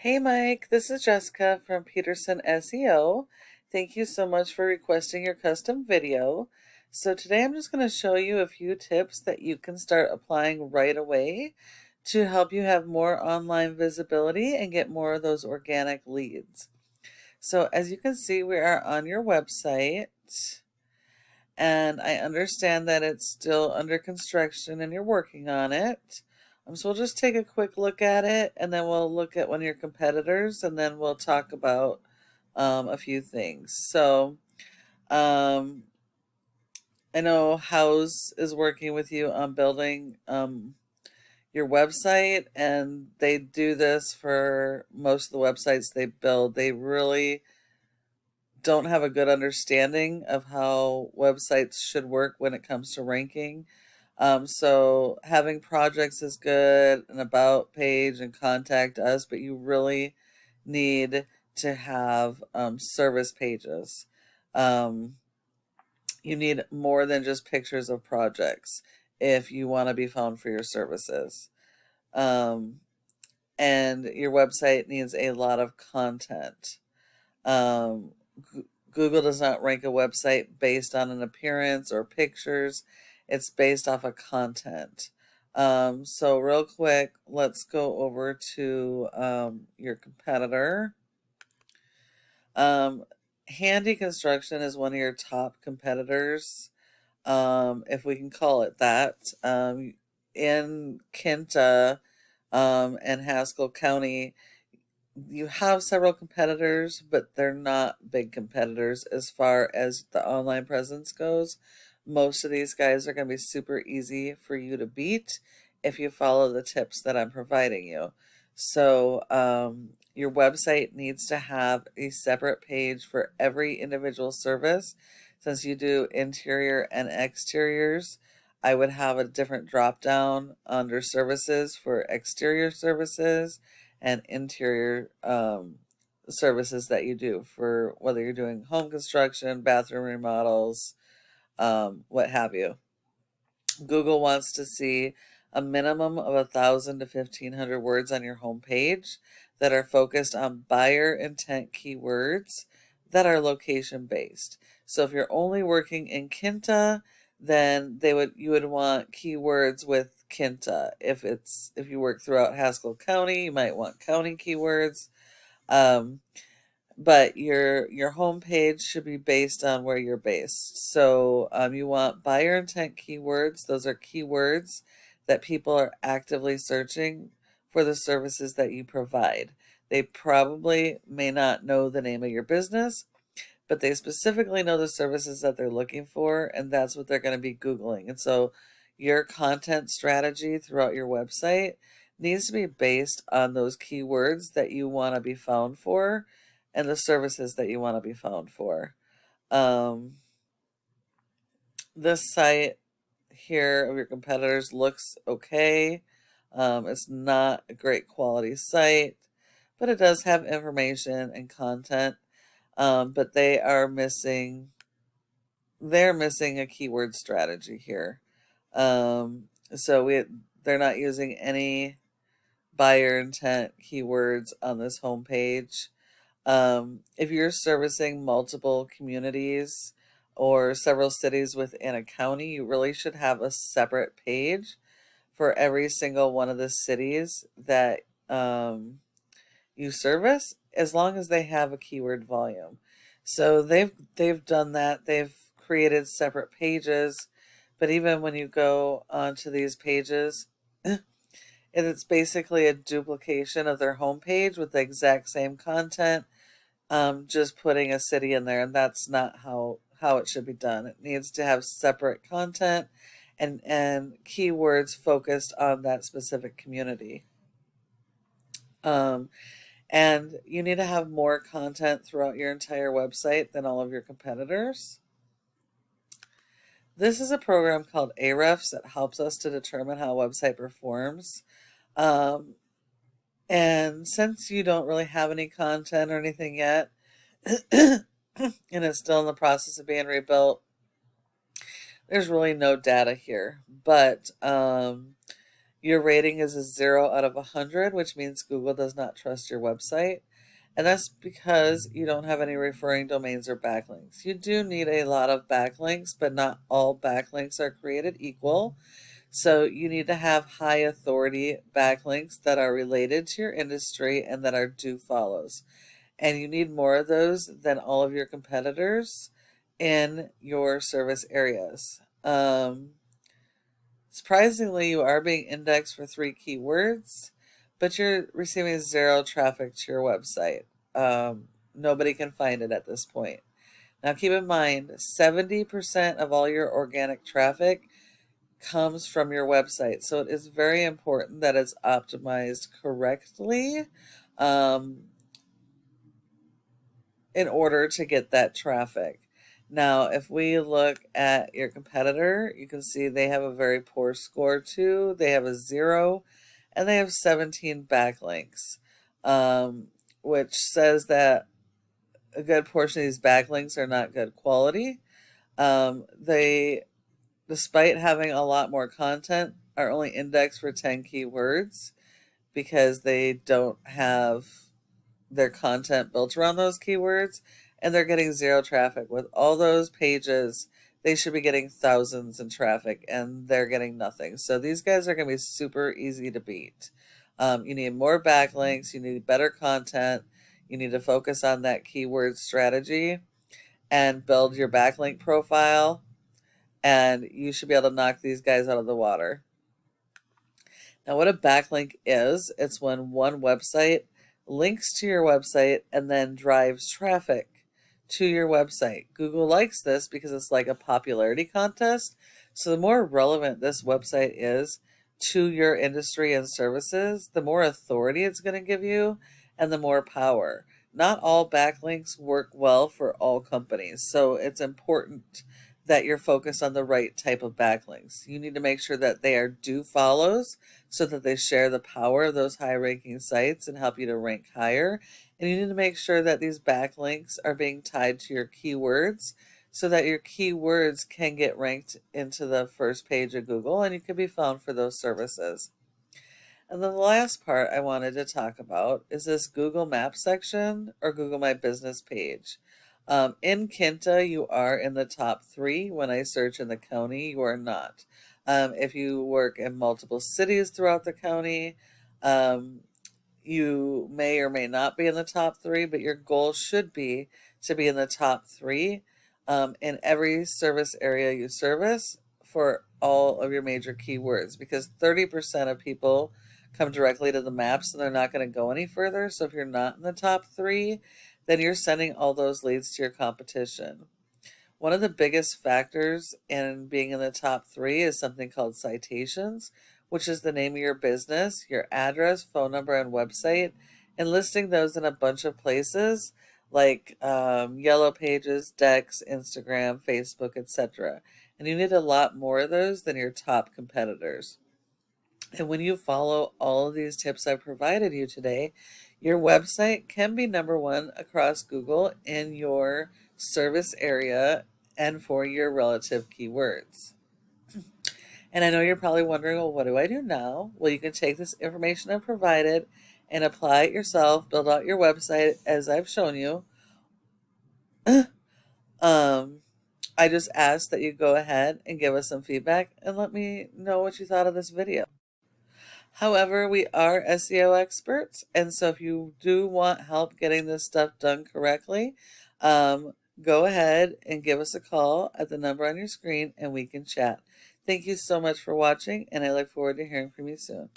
Hey Mike, this is Jessica from Peterson SEO. Thank you so much for requesting your custom video. So today I'm just going to show you a few tips that you can start applying right away to help you have more online visibility and get more of those organic leads. So as you can see, we are on your website, and I understand that it's still under construction and you're working on it. So we'll just take a quick look at it, and then we'll look at one of your competitors, and then we'll talk about a few things. So um, I know House is working with you on building your website, and they do this for most of the websites they build. They really don't have a good understanding of how websites should work when it comes to ranking. So having projects is good, an about page and contact us, but you really need to have service pages. Um, you need more than just pictures of projects if you want to be found for your services. Um, and your website needs a lot of content. Um, Google does not rank a website based on an appearance or pictures. It's based off of content. So real quick, let's go over to your competitor. Um, Handy Construction is one of your top competitors, if we can call it that. In Kinta and Haskell County, you have several competitors, but they're not big competitors as far as the online presence goes. Most of these guys are going to be super easy for you to beat if you follow the tips that I'm providing you. So, your website needs to have a separate page for every individual service. Since you do interior and exteriors, I would have a different drop down under services for exterior services and interior services that you do for whether you're doing home construction, bathroom remodels, what have you. Google wants to see a minimum of 1,000 to 1,500 words on your homepage that are focused on buyer intent keywords that are location based. So if you're only working in Kinta, then you would want keywords with Kinta. If you work throughout Haskell County, you might want county keywords. Um, but your homepage should be based on where you're based. So you want buyer intent keywords. Those are keywords that people are actively searching for the services that you provide. They probably may not know the name of your business, but they specifically know the services that they're looking for, and that's what they're going to be Googling. And so your content strategy throughout your website needs to be based on those keywords that you want to be found for and the services that you want to be found for. Um, this site here of your competitors looks okay. It's not a great quality site, but it does have information and content. But they're missing a keyword strategy here. So they're not using any buyer intent keywords on this homepage. If you're servicing multiple communities or several cities within a county, you really should have a separate page for every single one of the cities that you service, as long as they have a keyword volume. So they've done that. They've created separate pages, but even when you go onto these pages, it's basically a duplication of their homepage with the exact same content, just putting a city in there, and that's not how it should be done. It needs to have separate content and keywords focused on that specific community. Um, and you need to have more content throughout your entire website than all of your competitors. This is a program called Ahrefs that helps us to determine how a website performs. Um, and since you don't really have any content or anything yet, and it's still in the process of being rebuilt, there's really no data here. But Your rating is a 0 out of 100, which means Google does not trust your website. And that's because you don't have any referring domains or backlinks. You do need a lot of backlinks, but not all backlinks are created equal. So you need to have high authority backlinks that are related to your industry and that are do follows. And you need more of those than all of your competitors in your service areas. Surprisingly, you are being indexed for 3 keywords, but you're receiving 0 traffic to your website. Nobody can find it at this point. Now keep in mind, 70% of all your organic traffic comes from your website. So it is very important that it's optimized correctly in order to get that traffic. Now, if we look at your competitor, you can see they have a very poor score too. They have a 0 and they have 17 backlinks, which says that a good portion of these backlinks are not good quality. They, despite having a lot more content, are only indexed for 10 keywords because they don't have their content built around those keywords, and they're getting 0 traffic. With all those pages, they should be getting thousands in traffic, and they're getting nothing. So these guys are going to be super easy to beat. You need more backlinks, you need better content, you need to focus on that keyword strategy and build your backlink profile, and you should be able to knock these guys out of the water. Now, what a backlink is, it's when one website links to your website and then drives traffic to your website. Google likes this because it's like a popularity contest. So the more relevant this website is to your industry and services, the more authority it's going to give you and the more power. Not all backlinks work well for all companies, so it's important that you're focused on the right type of backlinks. You need to make sure that they are do follows so that they share the power of those high ranking sites and help you to rank higher. And you need to make sure that these backlinks are being tied to your keywords so that your keywords can get ranked into the first page of Google and you can be found for those services. And then the last part I wanted to talk about is this Google Maps section or Google My Business page. In Kinta, you are in the top 3. When I search in the county, you are not. If you work in multiple cities throughout the county, you may or may not be in the top 3, but your goal should be to be in the top 3 in every service area you service for all of your major keywords, because 30% of people come directly to the maps and they're not going to go any further. So if you're not in the top 3, then you're sending all those leads to your competition. One of the biggest factors in being in the top 3 is something called citations, which is the name of your business, your address, phone number, and website, and listing those in a bunch of places like Yellow Pages, Dex, Instagram, Facebook, etc. And you need a lot more of those than your top competitors. And when you follow all of these tips I've provided you today, your website can be #1 across Google in your service area and for your relative keywords. And I know you're probably wondering, well, what do I do now? Well, you can take this information I've provided and apply it yourself, build out your website as I've shown you. I just ask that you go ahead and give us some feedback and let me know what you thought of this video. However, we are SEO experts, and so if you do want help getting this stuff done correctly, go ahead and give us a call at the number on your screen and we can chat. Thank you so much for watching, and I look forward to hearing from you soon.